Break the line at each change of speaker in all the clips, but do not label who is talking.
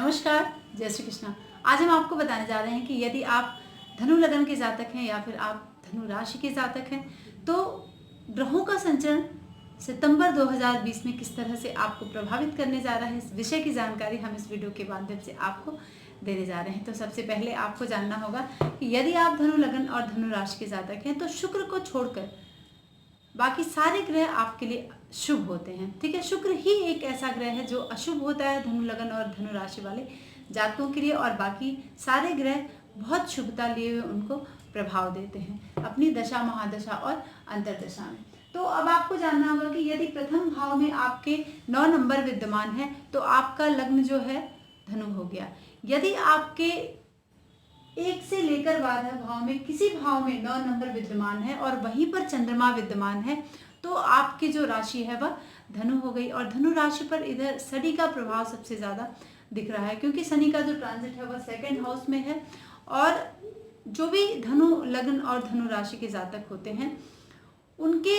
नमस्कार, जय श्री कृष्णा। आज हम आपको बताने जा रहे हैं कि यदि आप धनु लग्न के जातक हैं या फिर आप धनु राशि के जातक हैं तो ग्रहों का संचरण सितंबर 2020 में किस तरह से आपको प्रभावित करने जा रहा है, इस विषय की जानकारी हम इस वीडियो के माध्यम से आपको देने जा रहे हैं। तो सबसे पहले आपको जानना होगा कि यदि आप धनु लग्न और धनु राशि के जातक हैं तो शुक्र को छोड़कर बाकी सारे ग्रह आपके लिए शुभ होते हैं। ठीक है, शुक्र ही एक ऐसा ग्रह है जो अशुभ होता है धनु लग्न और धनु राशि वाले जातकों के लिए, और बाकी सारे ग्रह बहुत शुभता लिए हुए उनको प्रभाव देते हैं अपनी दशा, महादशा और अंतरदशा में। तो अब आपको जानना होगा कि यदि प्रथम भाव में आपके 9 नंबर विद्यमान है तो आपका लग्न जो है धनु हो गया। यदि आपके 1 से लेकर 12 भाव में किसी भाव में 9 नंबर विद्यमान है और वहीं पर चंद्रमा विद्यमान है तो आपकी जो राशि है वह धनु हो गई। और धनु राशि पर इधर शनि का प्रभाव सबसे ज्यादा दिख रहा है क्योंकि शनि का जो ट्रांजिट है वह 2nd हाउस में है। और जो भी धनु लग्न और धनु राशि के जातक होते हैं उनके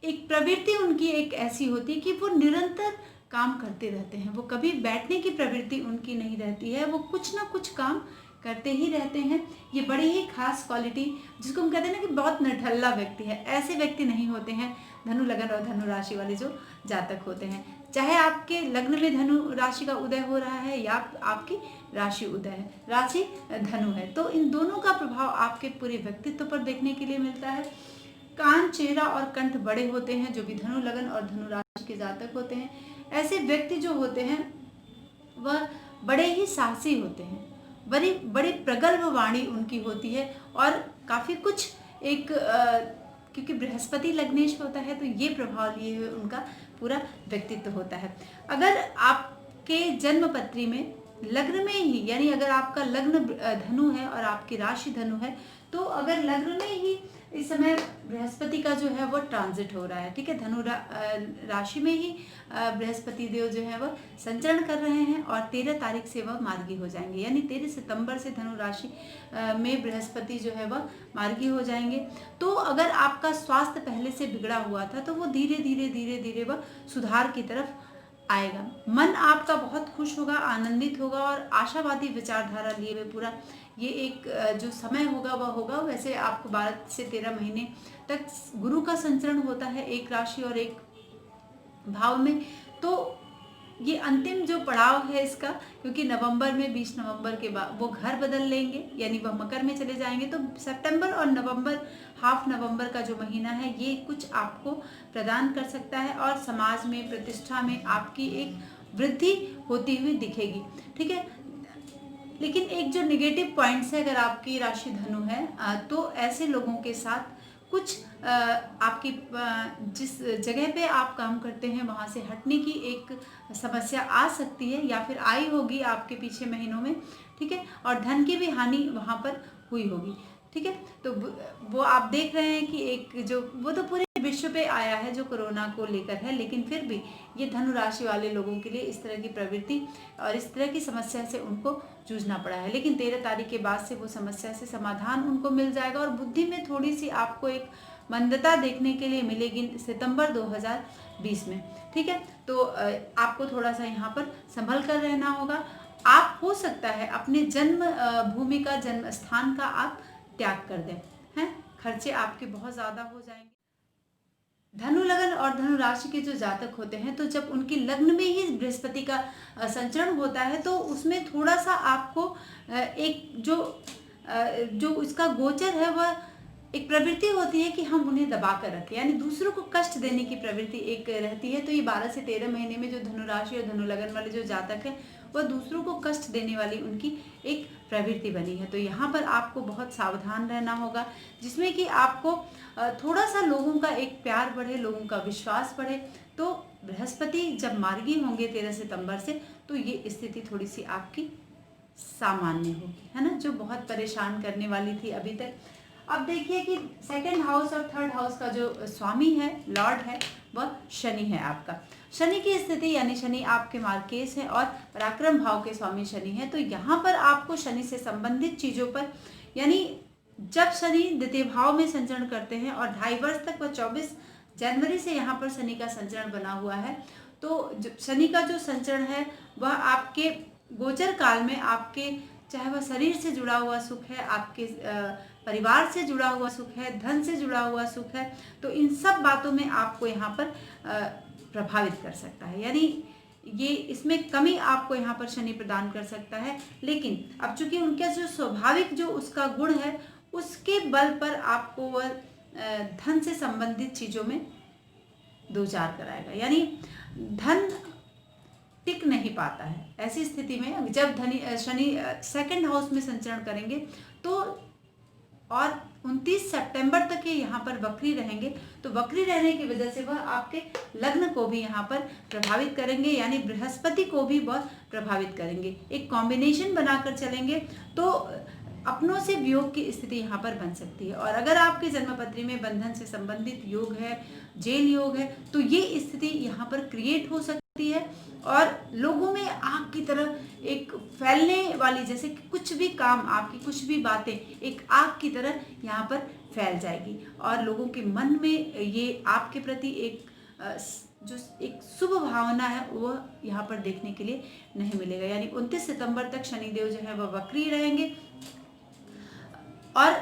एक प्रवृत्ति उनकी एक ऐसी होती है कि वो निरंतर काम करते रहते हैं, वो कभी बैठने की प्रवृत्ति उनकी नहीं रहती है, वो कुछ ना कुछ काम करते ही रहते हैं। ये बड़ी ही खास क्वालिटी जिसको हम कहते हैं ना कि बहुत निठल्ला व्यक्ति है, ऐसे व्यक्ति नहीं होते हैं धनु लग्न और धनु राशि वाले जो जातक होते हैं। चाहे आपके लग्न में धनु राशि का उदय हो रहा है या आपकी राशि उदय है, राशि धनु है, तो इन दोनों का प्रभाव आपके पूरे व्यक्तित्व पर देखने के लिए मिलता है। कान, चेहरा और कंठ बड़े होते हैं जो भी धनु लग्न और धनु राशि के जातक होते हैं। ऐसे व्यक्ति जो होते हैं वह बड़े ही साहसी होते हैं, बड़ी प्रगल्भ वाणी उनकी होती है और काफी कुछ एक क्योंकि बृहस्पति लग्नेश होता है तो ये प्रभाव लिए हुए उनका पूरा व्यक्तित्व होता है। अगर आपके जन्म पत्री में लग्न में ही, यानी अगर आपका लग्न धनु है और आपकी राशि धनु है तो अगर लग्न में ही इस समय बृहस्पति का जो है वो ट्रांजिट हो रहा है, ठीक है, धनु राशि में ही बृहस्पति देव जो है वह संचरण कर रहे हैं और 13 तारीख से वह मार्गी हो जाएंगे, यानी 13 सितंबर से धनु राशि में बृहस्पति जो है वह मार्गी हो जाएंगे। तो अगर आपका स्वास्थ्य पहले से बिगड़ा हुआ था तो वो धीरे धीरे वह सुधार की तरफ आएगा। मन आपका बहुत खुश होगा, आनंदित होगा और आशावादी विचारधारा लिए हुए पूरा ये एक जो समय होगा वह होगा। वैसे आपको 12 से 13 महीने तक गुरु का संचरण होता है एक राशि और एक भाव में, तो ये अंतिम जो पड़ाव है इसका, क्योंकि नवंबर में 20 नवंबर के बाद वो घर बदल लेंगे, यानी वह मकर में चले जाएंगे। तो सितंबर और नवंबर, हाफ नवंबर का जो महीना है ये कुछ आपको प्रदान कर सकता है और समाज में, प्रतिष्ठा में आपकी एक वृद्धि होती हुई दिखेगी, ठीक है। लेकिन एक जो निगेटिव पॉइंट्स है, अगर आपकी राशि धनु है तो ऐसे लोगों के साथ कुछ आपकी जिस जगह पे आप काम करते हैं वहाँ से हटने की एक समस्या आ सकती है या फिर आई होगी आपके पीछे महीनों में, ठीक है। और धन की भी हानि वहाँ पर हुई होगी, ठीक है। तो वो आप देख रहे हैं कि एक जो वो तो पूरे विश्व पे आया है जो कोरोना को लेकर है, लेकिन फिर भी ये धनु राशि वाले लोगों के लिए इस तरह की प्रवृत्ति और इस तरह की समस्या से उनको जूझना पड़ा है। लेकिन 13 तारीख के बाद से वो समस्या से समाधान उनको मिल जाएगा और बुद्धि में थोड़ी सी आपको एक मंदता देखने के लिए मिलेगी सितंबर 2020 में, ठीक है। तो आपको थोड़ा सा यहाँ पर संभल कर रहना होगा। आप हो सकता है अपने जन्म भूमि का, जन्म स्थान का आप त्याग कर दें, हैं, खर्चे आपके बहुत ज्यादा हो जाएंगे। धनु लग्न और धनु राशि के जो जातक होते हैं तो जब उनकी लग्न में ही बृहस्पति का संचरण होता है तो उसमें थोड़ा सा आपको एक जो उसका गोचर है वह एक प्रवृत्ति होती है कि हम उन्हें दबा कर रखें, यानी दूसरों को कष्ट देने की प्रवृत्ति एक रहती है। तो ये 12 से 13 महीने में जो धनु राशि और धनु लग्न वाले जो जातक हैं वह दूसरों को कष्ट देने वाली उनकी एक प्रवृत्ति बनी है। तो यहाँ पर आपको बहुत सावधान रहना होगा, जिसमें कि आपको थोड़ा सा लोगों का एक प्यार बढ़े, लोगों का विश्वास बढ़े। तो बृहस्पति जब मार्गी होंगे 13 सितंबर से तो ये स्थिति थोड़ी सी आपकी सामान्य होगी, है ना, जो बहुत परेशान करने वाली थी अभी तक। अब देखिए कि 2nd हाउस और 3rd हाउस का जो स्वामी है, लॉर्ड है, वह शनि है आपका। शनि की स्थिति, यानी शनि आपके मार्केस है और पराक्रम भाव के स्वामी शनि है। तो यहाँ पर आपको शनि से संबंधित चीजों पर, यानी जब शनि द्वितीय भाव में संचरण करते हैं और 2.5 वर्ष तक, वह 24 जनवरी से यहाँ पर शनि का संचरण बना हुआ है, तो शनि का जो संचरण है वह आपके गोचर काल में आपके, चाहे वह शरीर से जुड़ा हुआ सुख है, आपके परिवार से जुड़ा हुआ सुख है, धन से जुड़ा हुआ सुख है, तो इन सब बातों में आपको यहाँ पर प्रभावित कर सकता है। यानी ये इसमें कमी आपको यहाँ पर शनि प्रदान कर सकता है। लेकिन अब चूंकि उनका जो स्वाभाविक जो उसका गुण है, उसके बल पर आपको वह धन से संबंधित चीज़ों में दो चार कराएगा। यानी धन टिक नहीं पाता है। ऐसी स्थिति में जब शनि सेकंड हाउस में संचरण करेंगे तो, और 29 सितंबर तक ये यहाँ पर वक्री रहेंगे, तो वक्री रहने की वजह से वह आपके लग्न को भी यहाँ पर प्रभावित करेंगे, यानी बृहस्पति को भी बहुत प्रभावित करेंगे। एक कॉम्बिनेशन बनाकर चलेंगे तो अपनों से वियोग की स्थिति यहाँ पर बन सकती है। और अगर आपके जन्मपत्री में बंधन से संबंधित योग है, जेल योग है, तो ये स्थिति यहाँ पर क्रिएट हो सकती है और लोगों में आग की तरह एक फैलने वाली, जैसे कि कुछ भी काम, आपकी कुछ भी बातें एक आग की तरह यहाँ पर फैल जाएगी और लोगों के मन में ये आपके प्रति एक जो एक शुभ भावना है वह यहाँ पर देखने के लिए नहीं मिलेगा। यानी 29 सितंबर तक शनिदेव जो है वह वक्री रहेंगे और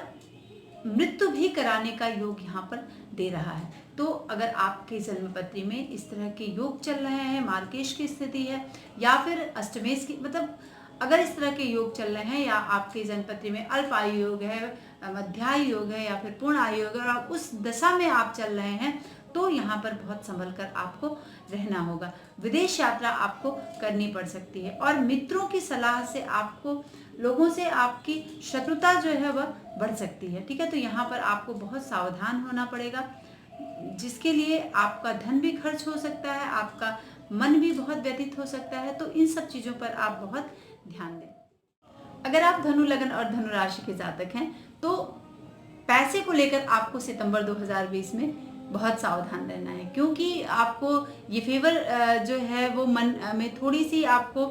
मृत्यु भी कराने का योग यहाँ पर दे रहा है। तो अगर आपके जन्मपत्री में इस तरह के योग चल रहे हैं, मार्केश की स्थिति है या फिर अष्टमेश की, मतलब अगर इस तरह के योग चल रहे हैं या आपके जन्मपत्री में अल्प आयु योग है, मध्यायु योग है या फिर पूर्ण आयु योग है और उस दशा में आप चल रहे हैं, तो यहाँ पर बहुत संभल कर आपको रहना होगा। विदेश यात्रा आपको करनी पड़ सकती है और मित्रों की सलाह से आपको, लोगों से आपकी शत्रुता जो है वह बढ़ सकती है। ठीक है, तो यहाँ पर आपको बहुत सावधान होना पड़ेगा, जिसके लिए आपका धन भी खर्च हो सकता है, आपका मन भी बहुत व्यतीत हो सकता है। तो इन सब चीज़ों पर आप बहुत ध्यान दें। अगर आप धनु लग्न और धनु राशि के जातक हैं तो पैसे को लेकर आपको सितंबर 2020 में बहुत सावधान रहना है, क्योंकि आपको ये फेवर जो है वो मन में थोड़ी सी आपको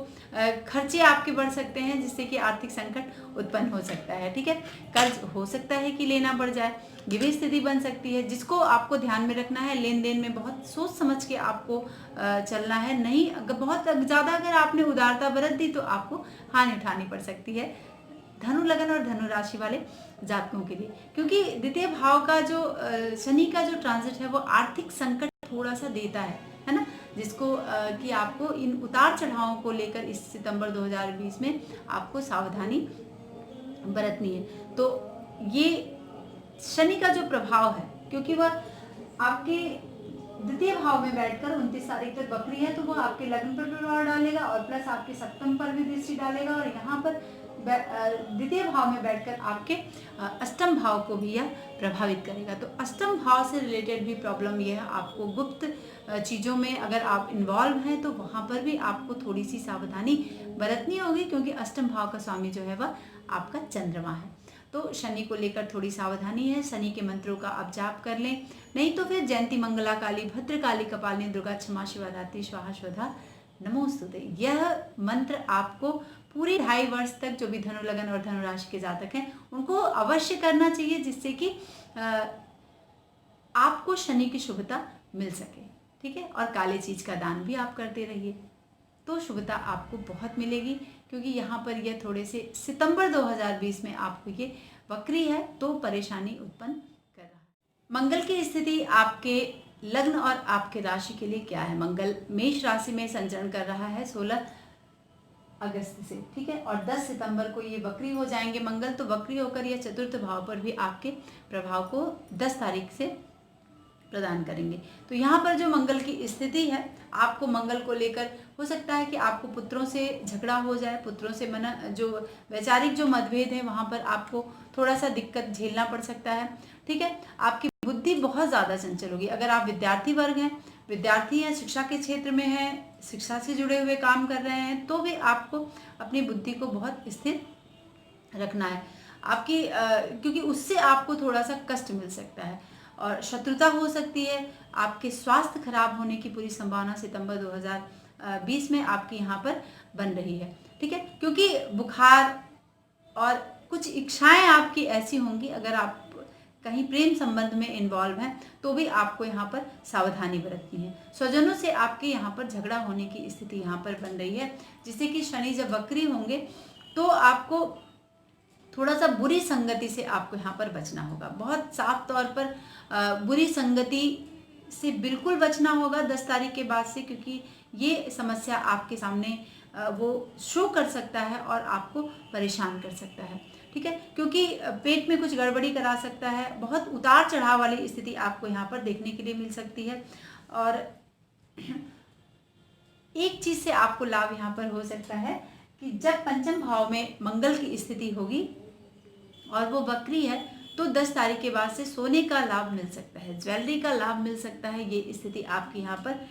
खर्चे आपके बढ़ सकते हैं, जिससे कि आर्थिक संकट उत्पन्न हो सकता है। ठीक है, कर्ज हो सकता है कि लेना पड़ जाए, ये भी स्थिति बन सकती है, जिसको आपको ध्यान में रखना है। लेन देन में बहुत सोच समझ के आपको चलना है, नहीं बहुत ज़्यादा अगर आपने उदारता बरत दी तो आपको हानि उठानी पड़ सकती है धनु लगन और धनु राशि वाले जातकों के लिए, क्योंकि द्वितीय भाव का जो शनि का जो ट्रांजिट है वो आर्थिक संकट थोड़ा सा देता है ना, जिसको कि आपको इन उतार चढ़ावों को लेकर इस सितंबर 2020 में आपको सावधानी बरतनी है। तो ये शनि का जो प्रभाव है, क्योंकि वह आपके द्वितीय भाव में बैठकर 29 तारीख तक वक्री है, तो वो आपके लग्न पर प्रभाव डालेगा और प्लस आपके सप्तम पर भी दृष्टि डालेगा और यहाँ पर द्वितीय भाव में बैठकर आपके अष्टम भाव को भी यह प्रभावित करेगा। तो अष्टम भाव से रिलेटेड भी प्रॉब्लम यह है, आपको गुप्त चीज़ों में अगर आप इन्वॉल्व हैं तो वहाँ पर भी आपको थोड़ी सी सावधानी बरतनी होगी, क्योंकि अष्टम भाव का स्वामी जो है वह आपका चंद्रमा है। तो शनि को लेकर थोड़ी सावधानी है। शनि के मंत्रों का आप जाप कर लें, नहीं तो फिर जयंती मंगला काली भद्रकाली कपालिनी दुर्गा क्षमा शिवा धात्री स्वाहा स्वधा नमोस्तुते, यह मंत्र आपको पूरे 2.5 वर्ष तक जो भी धनु लगन और धनु राशि के जातक हैं उनको अवश्य करना चाहिए, जिससे कि आपको शनि की शुभता मिल सके। ठीक है, और काले चीज का दान भी आप करते रहिए तो शुभता आपको बहुत मिलेगी, क्योंकि यहाँ पर यह थोड़े से सितंबर 2020 में आपको ये वक्री है तो परेशानी उत्पन्न कर रहा है। मंगल की स्थिति आपके लग्न और आपके राशि के लिए क्या है? मंगल मेष राशि में संचरण कर रहा है 16 अगस्त से। ठीक है, और 10 सितंबर को ये वक्री हो जाएंगे मंगल, तो वक्री होकर ये चतुर्थ भाव पर भी आपके प्रभाव को 10 तारीख से प्रदान करेंगे। तो यहाँ पर जो मंगल की स्थिति है, आपको मंगल को लेकर हो सकता है कि आपको पुत्रों से झगड़ा हो जाए, पुत्रों से जो वैचारिक जो मतभेद है वहाँ पर आपको थोड़ा सा दिक्कत झेलना पड़ सकता है। ठीक है, आपकी बुद्धि बहुत ज़्यादा चंचल होगी। अगर आप विद्यार्थी वर्ग हैं, विद्यार्थी हैं, शिक्षा के क्षेत्र में हैं, शिक्षा से जुड़े हुए काम कर रहे हैं, तो भी आपको अपनी बुद्धि को बहुत स्थिर रखना है आपकी, क्योंकि उससे आपको थोड़ा सा कष्ट मिल सकता है और शत्रुता हो सकती है। आपके स्वास्थ्य खराब होने की पूरी संभावना सितंबर 2020 में आपकी यहाँ पर बन रही है। ठीक है, क्योंकि बुखार और कुछ इच्छाएं आपकी ऐसी होंगी, अगर आप कहीं प्रेम संबंध में इन्वॉल्व हैं तो भी आपको यहाँ पर सावधानी बरतनी है। स्वजनों से आपके यहाँ पर झगड़ा होने की स्थिति यहाँ पर बन रही है, जिससे कि शनि जब वक्री होंगे तो आपको थोड़ा सा बुरी संगति से आपको यहाँ पर बचना होगा। बहुत साफ तौर पर बुरी संगति से बिल्कुल बचना होगा 10 तारीख के बाद से, क्योंकि ये समस्या आपके सामने वो शो कर सकता है और आपको परेशान कर सकता है, ठीक है। क्योंकि पेट में कुछ गड़बड़ी करा सकता है, बहुत उतार चढ़ाव वाली स्थिति आपको यहाँ पर देखने के लिए मिल सकती है। और एक चीज़ से आपको लाभ यहाँ पर हो सकता है कि जब पंचम भाव में मंगल की स्थिति होगी और वो वक्री है तो 10 तारीख के बाद से सोने का लाभ मिल सकता है, ज्वेलरी का लाभ मिल सकता है। ये स्थिति आपकी यहाँ पर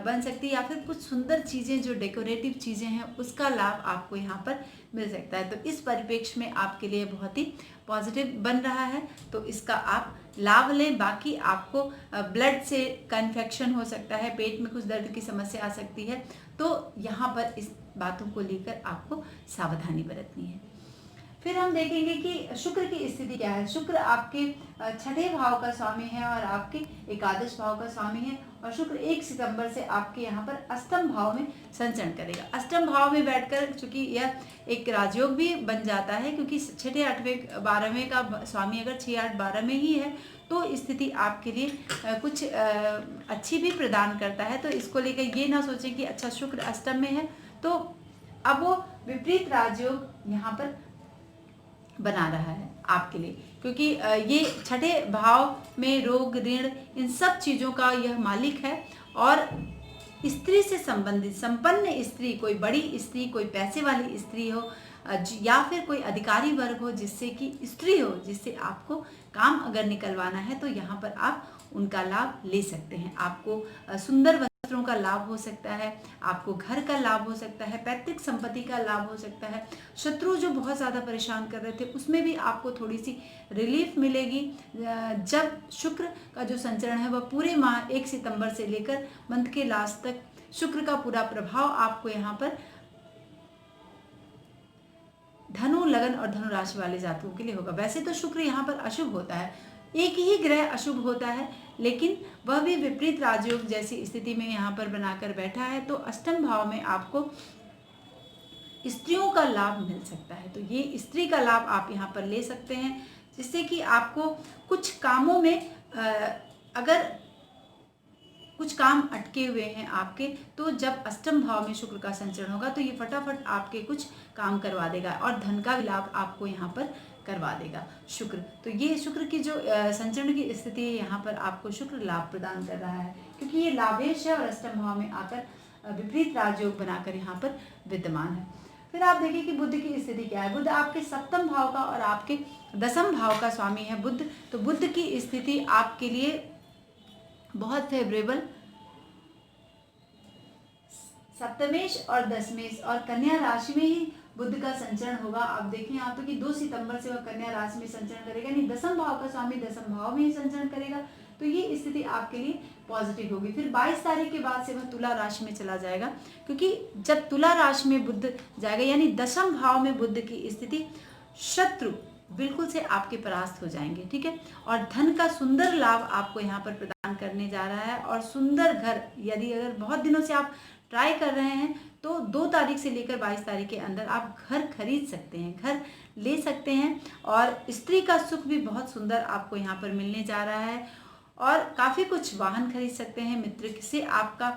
बन सकती है, या फिर कुछ सुंदर चीज़ें जो डेकोरेटिव चीज़ें हैं उसका लाभ आपको यहाँ पर मिल सकता है। तो इस परिप्रेक्ष्य में आपके लिए बहुत ही पॉजिटिव बन रहा है, तो इसका आप लाभ लें। बाकी आपको ब्लड से का इन्फेक्शन हो सकता है, पेट में कुछ दर्द की समस्या आ सकती है, तो यहाँ पर इस बातों को लेकर आपको सावधानी बरतनी है। फिर हम देखेंगे कि शुक्र की स्थिति क्या है। शुक्र आपके छठे भाव का स्वामी है और आपके एकादश भाव का स्वामी है, और शुक्र 1 सितंबर से आपके यहाँ पर अष्टम भाव में संचरण करेगा। अष्टम भाव में बैठकर, चूंकि यह एक राजयोग भी बन जाता है, क्योंकि छठे 8वें 12वें का स्वामी अगर 6, 8, 12 में ही है तो स्थिति आपके लिए कुछ अच्छी भी प्रदान करता है। तो इसको लेकर ये ना सोचें कि अच्छा शुक्र अष्टम में है तो अब वो विपरीत राजयोग यहाँ पर बना रहा है आपके लिए, क्योंकि ये छठे भाव में रोग, ऋण, इन सब चीज़ों का यह मालिक है। और स्त्री से संबंधित संपन्न स्त्री, कोई बड़ी स्त्री, कोई पैसे वाली स्त्री हो या फिर कोई अधिकारी वर्ग हो, जिससे कि स्त्री हो, जिससे आपको काम अगर निकलवाना है तो यहाँ पर आप उनका लाभ ले सकते हैं। आपको सुंदर वस्त्रों का लाभ हो सकता है, आपको घर का लाभ हो सकता है, पैतृक संपत्ति का लाभ हो सकता है। शत्रु जो बहुत ज़्यादा परेशान कर रहे थे उसमें भी आपको थोड़ी सी रिलीफ मिलेगी जब शुक्र का जो संचरण है वह पूरे माह 1 सितंबर से लेकर मंथ के लास्ट तक शुक्र का पूरा प्रभाव आपको यहाँ पर धनु, लगन और धनु राशि वाले जातकों के लिए होगा। वैसे तो शुक्र यहाँ पर अशुभ होता है, एक ही ग्रह अशुभ होता है, लेकिन वह भी विपरीत राजयोग जैसी स्थिति में यहाँ पर बनाकर बैठा है, तो अष्टम भाव में आपको स्त्रियों का लाभ मिल सकता है। तो ये स्त्री का लाभ आप यहाँ पर ले सकते हैं, जिससे कि आपको कुछ कामों में अगर कुछ काम अटके हुए हैं आपके, तो जब अष्टम भाव में शुक्र का संचरण होगा तो ये फटाफट आपके कुछ काम करवा देगा और धन का भी लाभ आपको यहाँ पर करवा देगा शुक्र। तो ये शुक्र की जो संचरण की स्थिति है, यहाँ पर आपको शुक्र लाभ प्रदान कर रहा है, क्योंकि ये लाभेश है और अष्टम भाव में आकर विपरीत राजयोग बनाकर यहाँ पर विद्यमान है। फिर आप देखिए कि बुध की स्थिति क्या है। बुध आपके सप्तम भाव का और आपके दसम भाव का स्वामी है बुध। तो बुध की स्थिति आपके लिए बहुत फेवरेबल, सप्तमेश और दशमेश और कन्या राशि में ही बुध का संचरण होगा। आप देखें यहाँ पर कि 2 सितंबर से वह कन्या राशि में संचरण करेगा, यानी दसम भाव का स्वामी दसम भाव में ही संचरण करेगा, तो ये स्थिति आपके लिए पॉजिटिव होगी। फिर 22 तारीख के बाद से वह तुला राशि में चला जाएगा, क्योंकि जब तुला राशि में बुध जाएगा यानी दसम भाव में बुध की स्थिति, शत्रु बिल्कुल से आपके परास्त हो जाएंगे, ठीक है। और धन का सुंदर लाभ आपको यहाँ पर प्रदान करने जा रहा है, और सुंदर घर, यदि अगर बहुत दिनों से आप ट्राई कर रहे हैं तो 2 तारीख से लेकर 22 तारीख के अंदर आप घर खरीद सकते हैं, घर ले सकते हैं। और स्त्री का सुख भी बहुत सुंदर आपको यहाँ पर मिलने जा रहा है, और काफ़ी कुछ वाहन खरीद सकते हैं। मित्र से आपका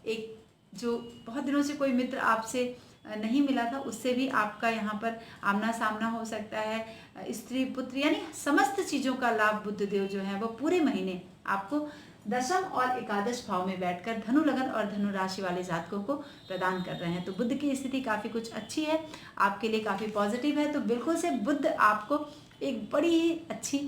एक जो बहुत दिनों से कोई मित्र आपसे नहीं मिला था, उससे भी आपका यहाँ पर आमना सामना हो सकता है। स्त्री, पुत्र, यानी समस्त चीज़ों का लाभ बुधदेव जो है वो पूरे महीने आपको दशम और एकादश भाव में बैठकर धनु, लगन और धनु राशि वाले जातकों को प्रदान कर रहे हैं। तो बुध की स्थिति काफ़ी कुछ अच्छी है, आपके लिए काफ़ी पॉजिटिव है। तो बिल्कुल से बुध आपको एक बड़ी ही अच्छी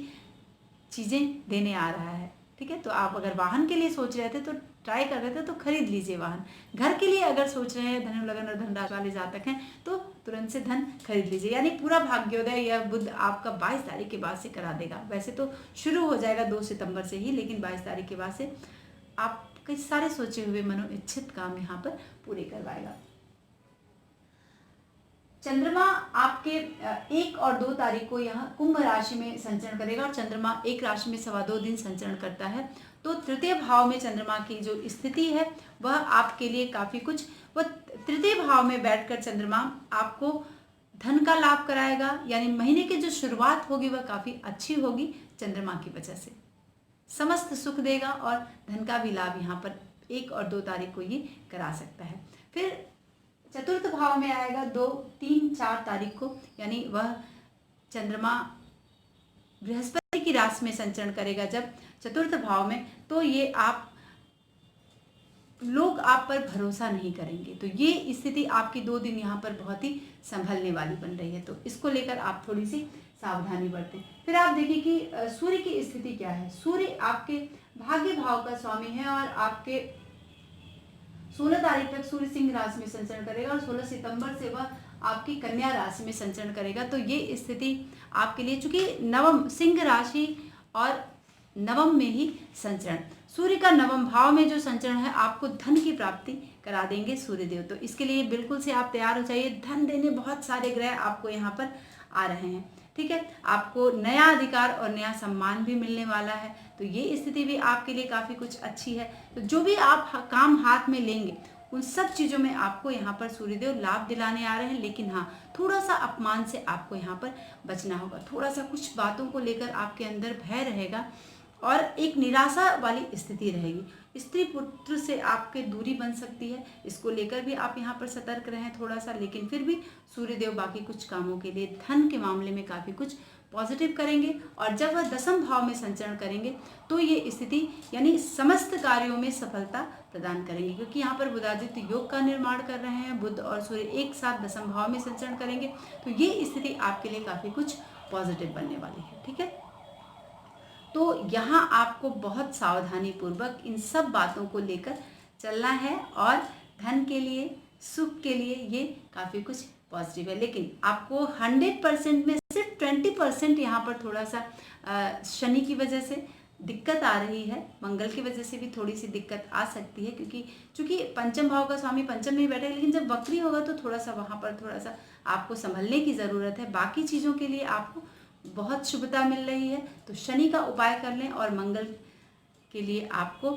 चीज़ें देने आ रहा है, ठीक है। तो आप अगर वाहन के लिए सोच रहे थे तो ट्राई कर रहे थे तो खरीद लीजिए वाहन। घर के लिए अगर सोच रहे हैं, धनु, लगन और धन राशि वाले जातक हैं, तो तुरंत से धन खरीद लीजिए। यानी पूरा भाग्योदय यह बुध आपका 22 तारीख के बाद से करा देगा। वैसे तो शुरू हो जाएगा 2 सितंबर से ही, लेकिन 22 तारीख के बाद से आप कई सारे सोचे हुए मनोइच्छित काम यहाँ पर पूरे करवाएगा। चंद्रमा आपके 1 और 2 तारीख को यहाँ कुंभ राशि में संचरण करेगा और चंद्रमा एक राशि में 2.25 दिन संचरण करता है। तो तृतीय भाव में चंद्रमा की जो स्थिति है वह आपके लिए काफ़ी कुछ, वह तृतीय भाव में बैठकर चंद्रमा आपको धन का लाभ कराएगा, यानी महीने की जो शुरुआत होगी वह काफ़ी अच्छी होगी चंद्रमा की वजह से, समस्त सुख देगा और धन का भी लाभ यहाँ पर 1 और 2 तारीख को ये करा सकता है। फिर चतुर्थ भाव में आएगा 2, 3, 4 तारीख को, यानी वह चंद्रमा बृहस्पति की राशि में संचरण करेगा जब चतुर्थ भाव में, तो ये लोग आप पर भरोसा नहीं करेंगे। तो ये स्थिति आपकी 2 दिन यहाँ पर बहुत ही संभलने वाली बन रही है, तो इसको लेकर आप थोड़ी सी सावधानी बरतें। फिर आप देखिए कि सूर्य की स्थिति क्या है। सूर्य आपके भाग्य भाव का स्वामी है और आपके 16 तारीख तक सूर्य सिंह राशि में संचरण करेगा और 16 सितंबर से वह आपकी कन्या राशि में संचरण करेगा। तो ये स्थिति आपके लिए, चूंकि नवम सिंह राशि और नवम में ही संचरण, सूर्य का नवम भाव में जो संचरण है आपको धन की प्राप्ति करा देंगे सूर्यदेव। तो इसके लिए बिल्कुल से आप तैयार हो जाइए। धन देने बहुत सारे ग्रह आपको यहाँ पर आ रहे हैं, ठीक है। आपको नया अधिकार और नया सम्मान भी मिलने वाला है, तो ये स्थिति भी आपके लिए काफ़ी कुछ अच्छी है। तो जो भी आप काम हाथ में लेंगे उन सब चीज़ों में आपको यहाँ पर सूर्यदेव लाभ दिलाने आ रहे हैं। लेकिन हाँ, थोड़ा सा अपमान से आपको यहाँ पर बचना होगा, थोड़ा सा कुछ बातों को लेकर आपके अंदर भय रहेगा और एक निराशा वाली स्थिति रहेगी। स्त्री पुत्र से आपके दूरी बन सकती है, इसको लेकर भी आप यहाँ पर सतर्क रहें थोड़ा सा। लेकिन फिर भी सूर्यदेव बाकी कुछ कामों के लिए धन के मामले में काफ़ी कुछ पॉजिटिव करेंगे और जब वह दसम भाव में संचरण करेंगे तो ये स्थिति यानी समस्त कार्यों में सफलता प्रदान करेंगे, क्योंकि यहाँ पर बुधादित्य योग का निर्माण कर रहे हैं। बुध और सूर्य एक साथ दसम भाव में संचरण करेंगे, तो ये स्थिति आपके लिए काफ़ी कुछ पॉजिटिव बनने वाली है, ठीक है। तो यहाँ आपको बहुत सावधानी पूर्वक इन सब बातों को लेकर चलना है और धन के लिए, सुख के लिए ये काफ़ी कुछ पॉजिटिव है। लेकिन आपको 100% में सिर्फ 20% यहाँ पर थोड़ा सा शनि की वजह से दिक्कत आ रही है, मंगल की वजह से भी थोड़ी सी दिक्कत आ सकती है, क्योंकि चूंकि पंचम भाव का स्वामी पंचम में ही बैठे, लेकिन जब वक्री होगा तो थोड़ा सा वहाँ पर थोड़ा सा आपको संभलने की ज़रूरत है। बाकी चीज़ों के लिए आपको बहुत शुभता मिल रही है, तो शनि का उपाय कर लें और मंगल के लिए आपको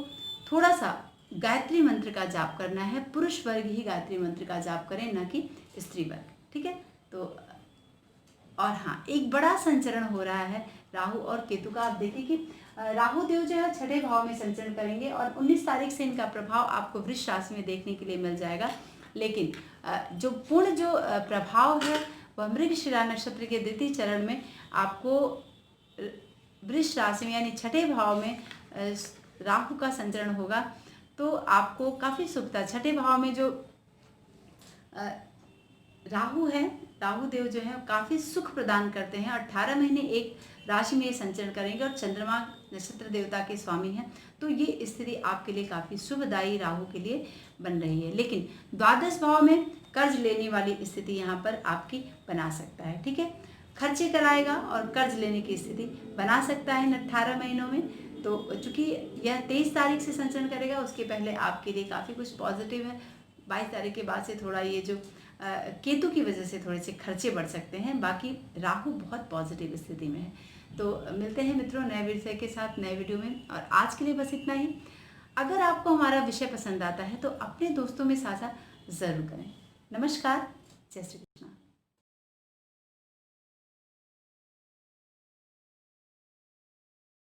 थोड़ा सा गायत्री मंत्र का जाप करना है। पुरुष वर्ग ही गायत्री मंत्र का जाप करें, न कि स्त्री वर्ग, ठीक है। तो और हाँ, एक बड़ा संचरण हो रहा है राहु और केतु का। आप देखिए कि राहु देव जो है 6ठे भाव में संचरण करेंगे और 19 तारीख से इनका प्रभाव आपको वृष राशि में देखने के लिए मिल जाएगा। लेकिन जो पूर्ण जो प्रभाव है वह मृगशिरा नक्षत्र के द्वितीय चरण में आपको वृष राशि में यानी 6ठे भाव में राहु का संचरण होगा, तो आपको काफ़ी सुखता। 6ठे भाव में जो राहु है, राहु देव जो है काफ़ी सुख प्रदान करते हैं। 18 महीने एक राशि में संचरण करेंगे और चंद्रमा नक्षत्र देवता के स्वामी हैं, तो ये स्थिति आपके लिए काफ़ी शुभदायी राहु के लिए बन रही है। लेकिन द्वादश भाव में कर्ज लेने वाली स्थिति यहाँ पर आपकी बना सकता है, ठीक है। खर्चे कराएगा और कर्ज लेने की स्थिति बना सकता है इन 18 महीनों में। तो चूँकि यह 23 तारीख से संचरण करेगा, उसके पहले आपके लिए काफ़ी कुछ पॉजिटिव है। 22 तारीख के बाद से थोड़ा ये जो केतु की वजह से थोड़े से खर्चे बढ़ सकते हैं, बाकी राहु बहुत पॉजिटिव स्थिति में है। तो मिलते हैं मित्रों नए विषय के साथ नए वीडियो में, और आज के लिए बस इतना ही। अगर आपको हमारा विषय पसंद आता है तो अपने दोस्तों में साझा ज़रूर करें। नमस्कार, जय श्री कृष्ण।